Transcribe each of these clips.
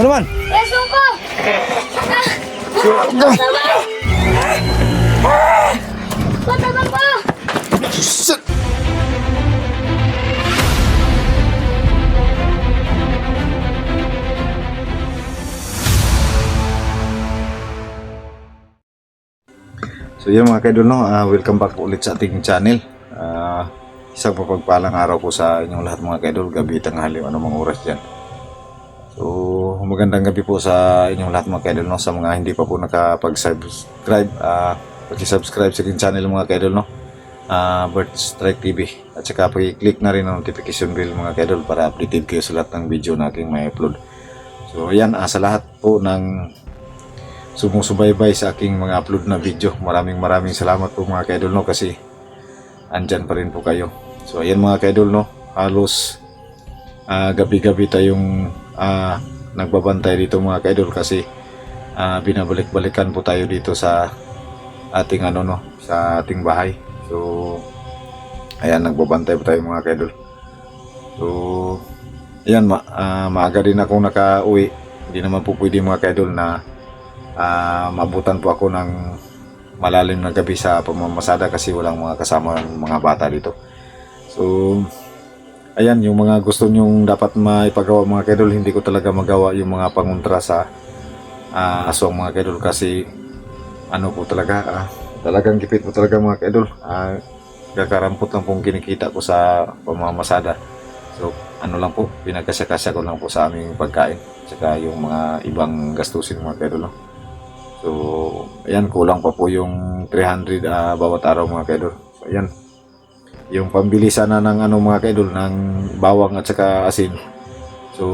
Ano man? Peso ko! Patabang ko! Shit! So yun mga kaidol, no? Welcome back ulit sa ating channel. Isang mapagpalang araw po sa inyong lahat mga kaidol, gabi, tanghali, anumang oras dyan. So magandang gabi po sa inyong lahat mga kaidol, no? Sa mga hindi pa po nakapag-subscribe, pag-subscribe sa ating channel mga kaidol, no? Bird Strike TV. At saka pag-click na rin ang notification bell mga kaidol para updated kayo sa lahat ng video na aking may upload. So yan, sa lahat po ng sumusubaybay sa aking mga upload na video, maraming salamat po mga kaidol, no, kasi andyan pa rin po kayo. So ayan mga kaidol, no, halos gabi-gabi tayong nagbabantay dito mga kaidol kasi binabalik-balikan po tayo dito sa ating sa ating bahay. So ayan, nagbabantay po tayo mga kaidol. So ayan, maaga din akong nakauwi. Hindi naman po pwede mga kaidol na mabutan po ako ng malalim na gabi sa pamamasada kasi walang mga kasama mga bata dito. So ayan, yung mga gusto nyong dapat maipagawa mga kaidol, hindi ko talaga magawa yung mga pangontra sa aswang mga kaidol kasi ano po talaga, talagang gipit po talaga mga kaidol. Kakarampot lang pong kinikita ko sa pamamasada. So ano lang po, pinagkasya-kasya ko lang po sa aming pagkain saka yung mga ibang gastusin mga kaidol, no? So ayan, kulang pa po yung 300 bawat araw mga kaidol. So ayan, yung pambili sana ng mga kaidol, ng bawang at saka asin. So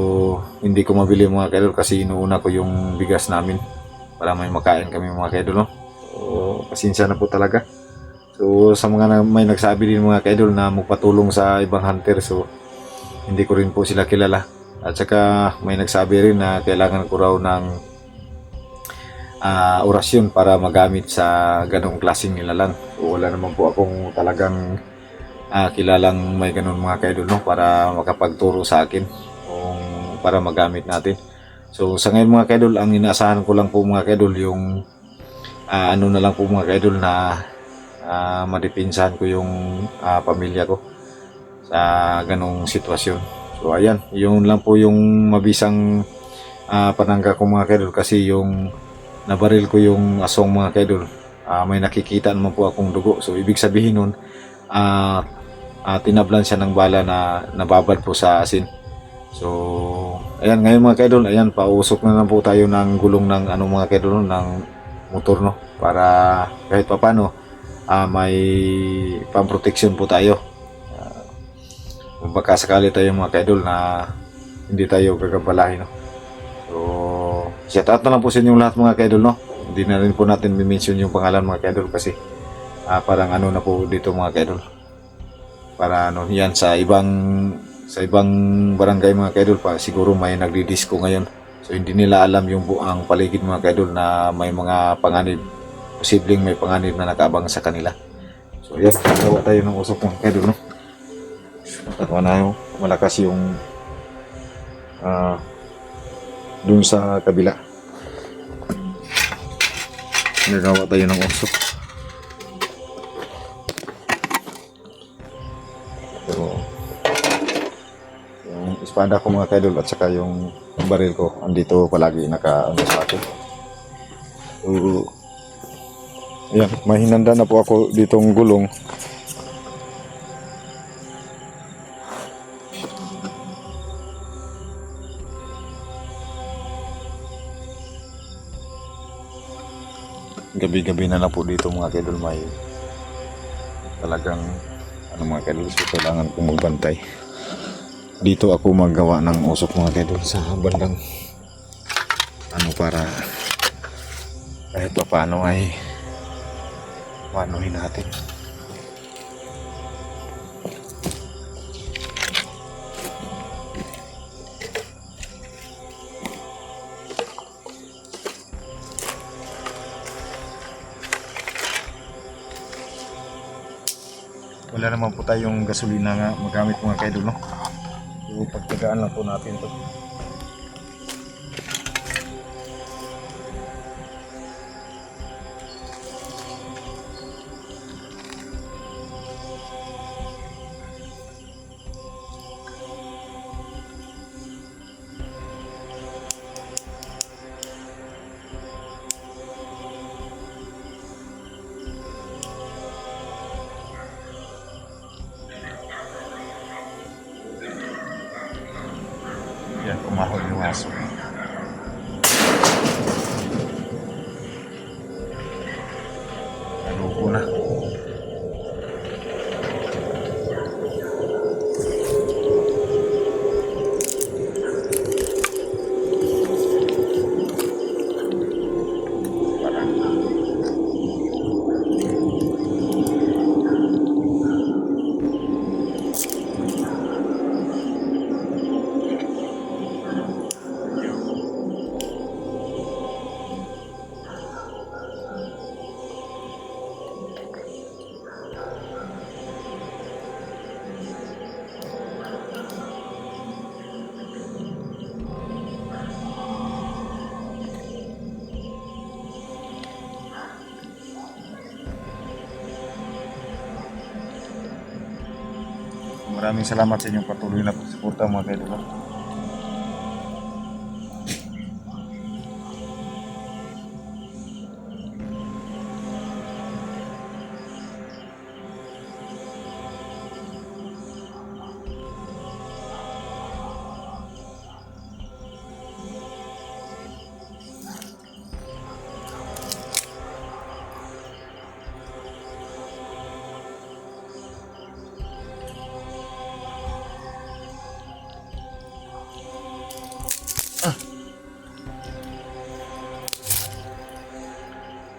hindi ko mabili mga kaidol kasi inuuna ko yung bigas namin para may makain kami mga kaidol, no? So pasensya na po talaga. So sa mga may nagsabi din mga kaidol na magpatulong sa ibang hunter, so hindi ko rin po sila kilala. At saka may nagsabi rin na kailangan ko raw ng orasyon para magamit sa ganong klaseng nilalang. So wala naman po akong talagang kilalang may ganon mga kaidol, no, para makapagturo sa akin kung para magamit natin. So sa ngayon mga kaidol, ang inaasahan ko lang po mga kaidol yung na lang po mga kaidol na madipinsahan ko yung pamilya ko sa ganong sitwasyon. So ayan, yun lang po yung mabisang panangga ko mga kaidol kasi yung nabaril ko yung asong mga kaidol, may nakikita naman po akong dugo. So ibig sabihin nun, tinablan siya ng bala na nababad po sa asin. So ayan, ngayon mga kaidol, ayan, pausok na lang po tayo ng gulong ng mga kaidol, ng motor, no, para kahit papano may pamproteksyon po tayo. Kung baka sakali tayo mga kaidol na hindi tayo gagabalahin, no. So shout out na lang po sa inyong lahat mga kaidol, no. Hindi na rin po natin i-mention yung pangalan mga kaidol kasi parang na po dito mga kaidol. Para yan sa ibang barangay mga kaidol pa, siguro may nagdi-disco ngayon. So hindi nila alam yung buang paligid mga kaidol na may mga panganib, posibleng may panganib na nakaabang sa kanila. So yan, gawa tayo ng usok mga kaidol, no. Tawa na yung malakas yung dun sa kabila. Nagawa tayo ng usok. So yung espada ko mga kaidol at saka yung baril ko andito palagi naka sa akin. So ayan, may hinanda na po ako ditong gulong. Gabi-gabi na lang po dito mga kaidol, may talagang mga kaidol, so kailangan kong magbantay. Dito ako magawa ng usok mga kaidol sa bandang para kahit pa paano ay manuhin natin. Wala naman po tayong gasolina nga magamit mga kaidol, no. So pagtagaan lang po natin to. maraming salamat sa inyong patuloy na pagsuporta mga kaidol.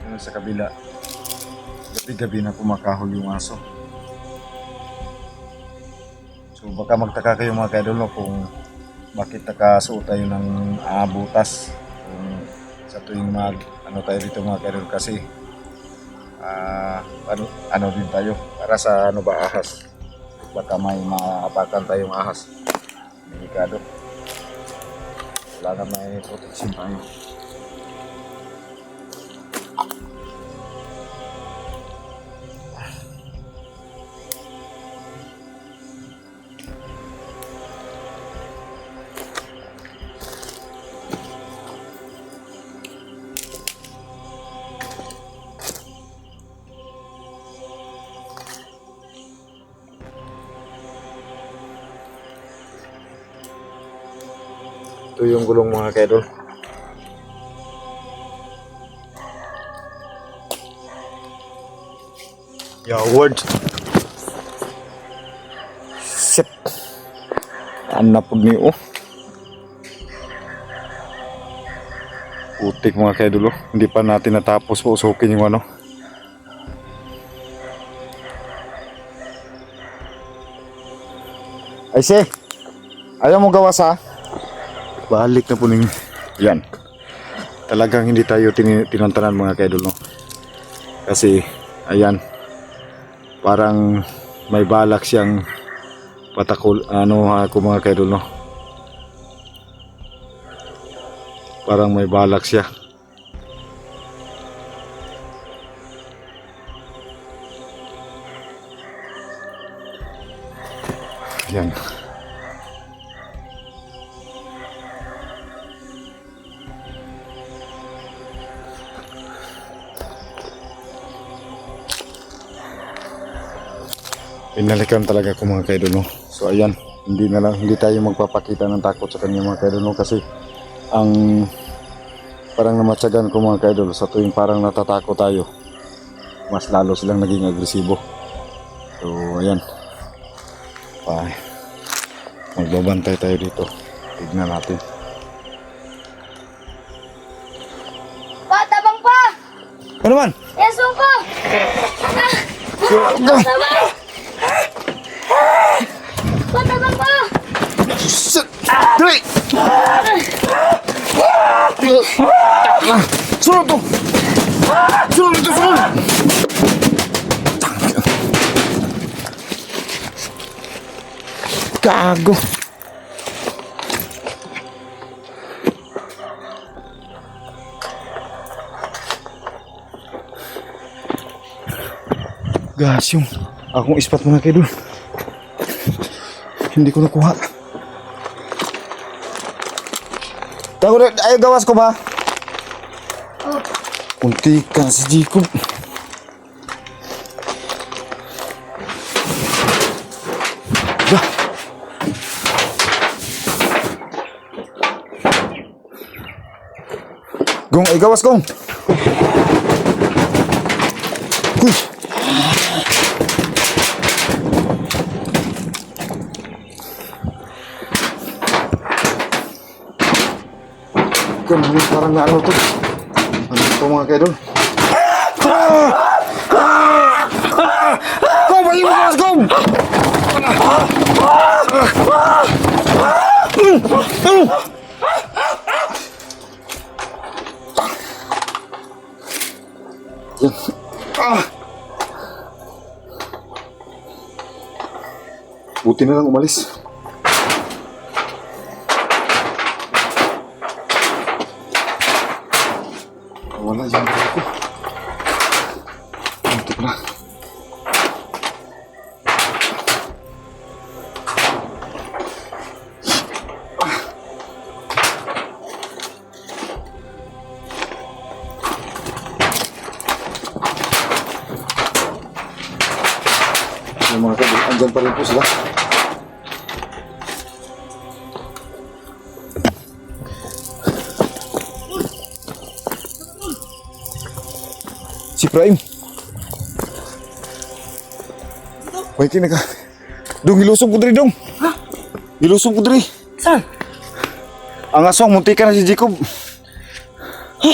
Yun sa kabila, gabi-gabi na kumakahol yung aso. So baka magtaka kayo mga kaidol, no, kung bakit nakasuot tayo ng butas kung sa tuwing ano tayo dito mga kaidol, kasi ano din tayo para sa ahas, baka may maapakan tayong ahas, delikado, wala na, may protection tayo. Ito yung gulong mga kaidol. Yaward. Shit. Anapod ni putik mga kaidol. Hindi pa natin natapos po usukin yung ano. Ay si, ayaw mo gawas ha? Balik na po ning yan. Talagang hindi tayo tinantanan mga kaidol, no? Kasi ayan, parang may balak siyang patakol ako mga kaidol, no? Parang may balak siya. Yan. Pinalikan talaga ko mga kaidol, no? So ayan, hindi tayo magpapakita ng takot sa kanya mga kaidol, no? Kasi ang parang namatsagan ko mga kaidol, sa tuwing parang natatakot tayo, mas lalo silang naging agresibo. So ayan, magbabantay tayo dito, tignan natin. Pa, tabang pa! Ano man? Yeso ko! Tabang! Pa, tabang pa! Shit! Dali! Sunod to! Sunod to! Sunod! Gago! Gas yung akong ispat mga kaidol. Hindi ko nakuha. Tago na, ayaw gawas ko ba? Oh. Kunti ka si Jacob. Dah. Gong, ay gawas gong. Huy. Parang na ano to. Ano to mga kaidol? Go! Bagi mo gawas! Go! Buti na lang umalis. Wala yung ko. Ito pala. Yung mga kaidol, andyan pa rin po sila. Si Prime. May kinaka. Dong, ilusog ko diri dong. Ha? Ilusog ko diri. Saan? Ang aswang, munti ka na si Jacob. Ha?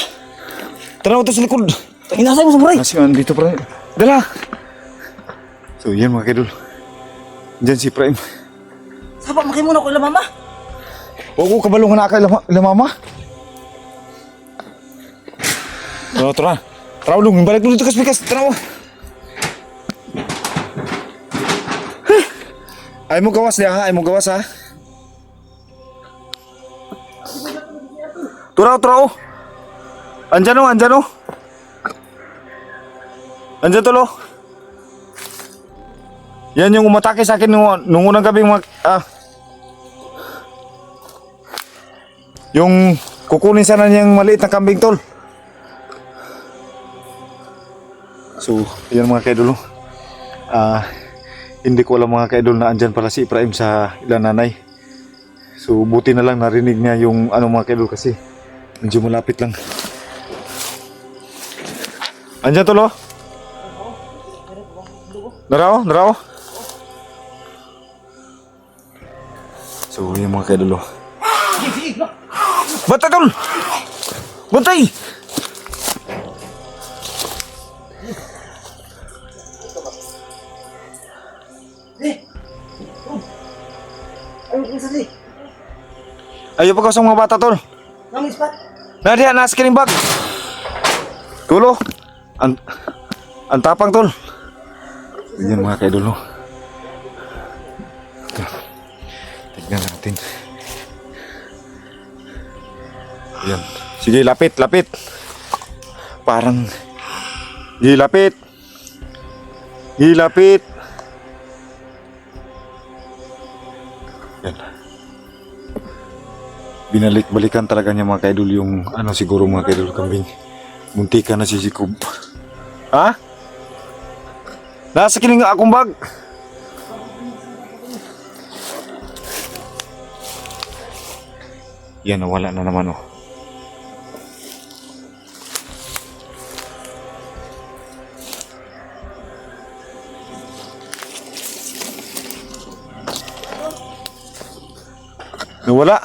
Tanaw ito sa likod. Inasay mo sa buray. Nasi man dito, Prime. Dala. So, yan mga kaidol. Diyan si Prime. Saba, makay muna ko ila mama. Huwag ko kabalungan na ka ila mama. Tara. Tara, dong. Balik mo dito kas-pikas. Tara mo. Ay mo gawas niya ha. Ay mo gawas ha. Turaw. Andyan o. Andyan tulo. Yan yung umatake sa akin nung unang gabing yung kukunin sana niyang maliit na kambing tol. So, yan mga kaidol. Hindi ko alam mga kaidol na andyan pala si Ibrahim sa ilang nanay. So, buti na lang narinig niya yung mga kaidol kasi medyo malapit lang. Andyan tol oh. Naraw. So, yung mga kaidol oh. Bantay tol! Bantay! Ayaw pa sa mga bata tol. Nang ispat. Nadia, nasa kining bag. Tulo. Ang tapang tol. Yan mga kaidol. Tignan natin. Yan. Sige, lapit. Parang Gilapit. Yan. Binalik-balikan talaga niya mga kaidol yung siguro mga kaidol kambing. Muntikan na si Jacob. Ha? Nasa kining akong bag. Yan, nawala na naman oh. Nawala.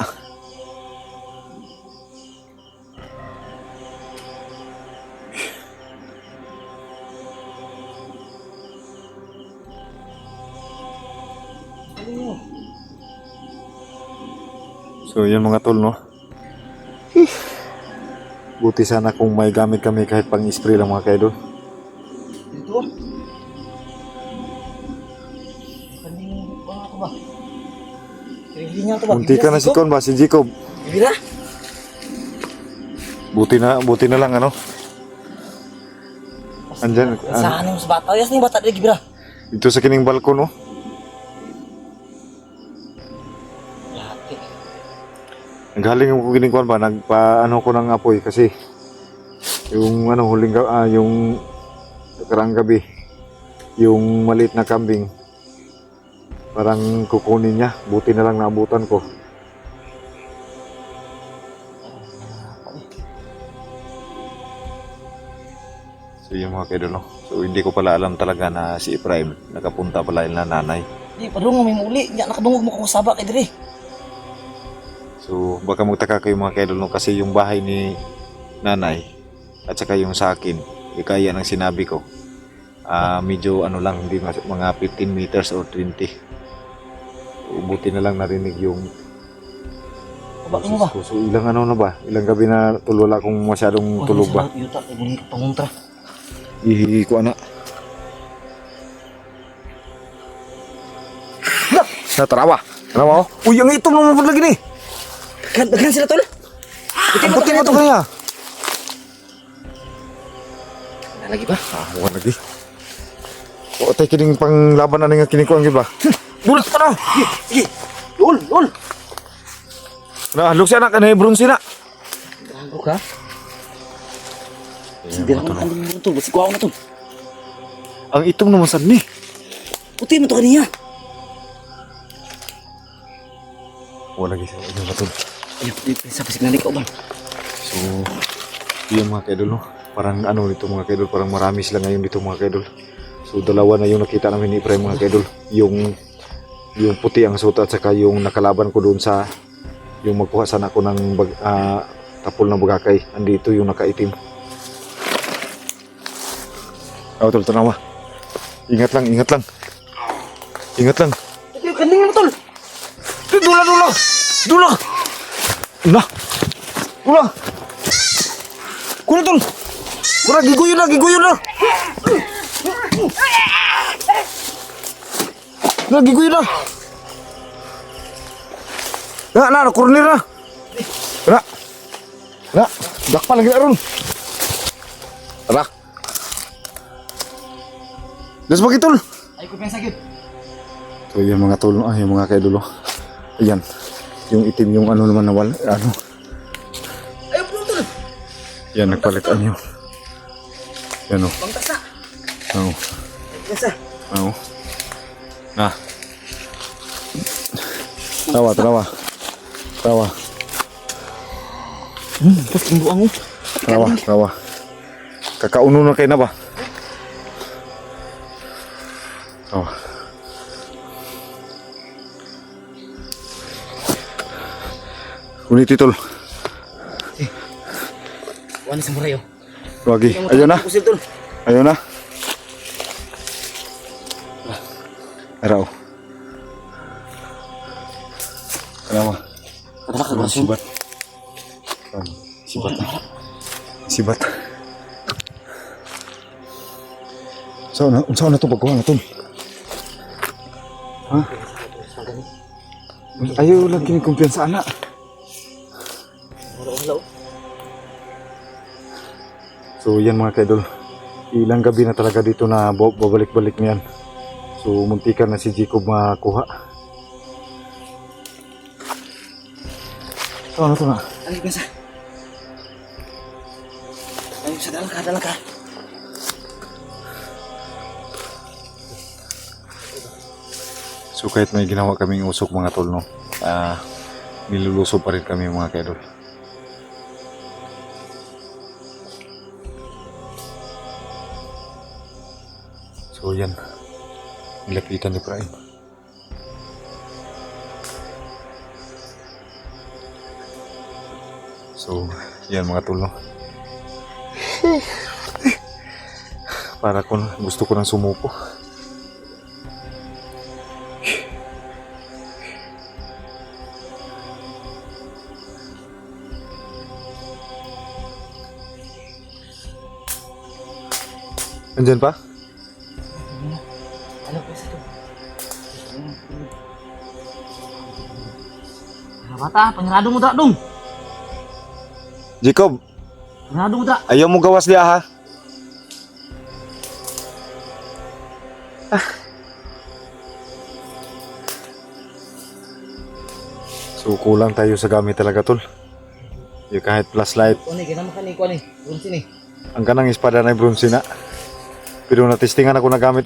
So yan mga tol no. Buti sana kung may gamit kami kahit pang spray lang mga kaidol. Dito. Kaning mga to ba? Kailangan to ba? Munti ka na si Kon ba si Jacob. Bibira. Buti na lang Andyan Saan yung sa bata? Yas ni bata di bibira. dito sa kining balkon no. Lati. Naghaling ako kining kuan ba nagpa ko ng apoy kasi yung huling yung nakarang gabi yung maliit na kambing parang kukunin niya. Buti na lang naabutan ko. So yung mga kaidol no. So hindi ko pala alam talaga na si Ephraim nakapunta pala yung nanay. Di padung may muli. Nya nakadungog mo ko saba kay diri. So baka magtaka kayo mga kaidol no kasi yung bahay ni nanay at saka yung sa akin kaya ng sinabi ko medyo lang hindi mga 15 meters or 20. So, buti na lang narinig yung Bakit mo ba? So ilang na ba? Ilang gabi na tulog akong masyadong tulog ba? Yuta kay bunyi panguntra. Ihi ko ana. Natarawa. Tarawa oh. Uy, ang itom naman lagi ni. Kan sila tol. Ang puti mo to kaya. Lagi ba? Bukan lagi. O tayo kining panglaban na nga kining ko ang giba. Bulat ka na. Sige. Lol. Na halok siya na kanay bronze na. Gago ka. Sige lang ang tol. Basi ko na tol. Ang itom naman sad ni. Puti mo to kaniya. Wala lagi sa inyo matol. Ay, sa pasig na ikaw ba? So, yun mga kaidol, no? Parang ano dito mga kaidol, parang marami sila ngayon dito mga kaidol. So, dalawa na yung nakita namin ni Efraim mga kaidol. Yung puti ang suot at saka yung nakalaban ko doon sa yung magkuha sana ako ng tapol ng bagakay. Andito yung nakaitim. Tol, tanawa. Ingat lang, ingat lang. Ingat lang. Ito, kaning mo tol. Dula. Nah. Dula. Kuna tol. Kuna giguyo na. Na giguyo na. Na, kurner na. Na, dakpan lagi aron. Tara. Let's bagi tol. Ay, ko pensa gyud. So yan mga tol, yung mga kaidulo. Ayan. Yung itim yung ano naman nawal, ano. Ay, pulo tol. Yan nagpalitan yun. Yan o. Bangtasa. Oo. Pensa. Oo. Nah. Tawa. Pas king buang mo. Tawa. Kakauno na kayo na ba? Tawa. Uniti tol. Wani sa murayo. Wagi. Ayun na. Kusil tol. Ayun na. Araw. Kenapa? Kadala ka Sibat. Sibat. Unsa na to pagkuha na tol? Ha? Ayaw lang kini kumpiyansa anak. Hello. So yan mga kaidol. Ilang gabi na talaga dito na babalik-balik niyan. So muntikan na si Jacob makuha. Ano to na? Ay, pensa. Ay, sa dala ka. So kahit may ginawa kaming usok mga tol, no, niluluso pa rin kami mga kaidol. So yan, nilapitan ni Efraim. So yan mga tol, no. Para kung gusto ko nang sumuko. Andyan pa? Ano pensa tol? Bata, panyrado mo ta dong. Jacob, Panyrado mo ta. ayaw mo gawas dia ha? So kulang tayo sa gamit talaga tol. Yung kahit flashlight, Kuani kinama ka ni kuani. Bunsi ni. ang kanang espada na bronze na. Pero natistingan ako na gamit